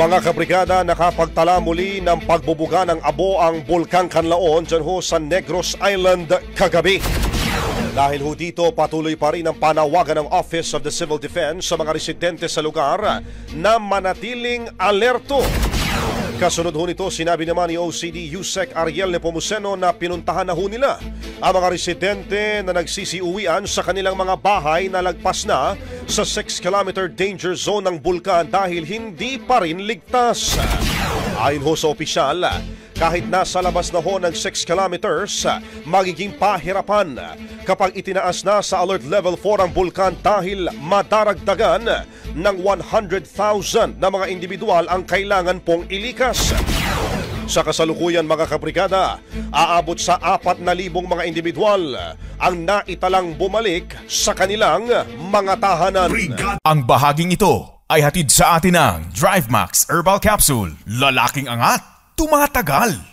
Mga kabrigada, nakapagtala muli ng pagbubuga ng abo ang Bulkang Kanlaon dyan ho sa Negros Island kagabi. Dahil ho dito, patuloy pa rin ang panawagan ng Office of the Civil Defense sa mga residente sa lugar na manatiling alerto. Kasunod ho nito, sinabi naman ni OCD Yusek Ariel Nepomuceno na pinuntahan na ho nila ang mga residente na nagsisiuwian sa kanilang mga bahay na lagpas na sa 6-kilometer danger zone ng bulkan dahil hindi pa rin ligtas. Ayon ho sa opisyal, kahit nasa labas na ho ng 6 kilometers, magiging pahirapan kapag itinaas na sa alert level 4 ang bulkan dahil madaragdagan ng 100,000 na mga individual ang kailangan pong ilikas. Sa kasalukuyan mga kabrigada, aabot sa 4,000 mga individual ang naitalang bumalik sa kanilang mga tahanan. Ang bahaging ito ay hatid sa atin ng DriveMax Herbal Capsule. Lalaking angat, tumatagal.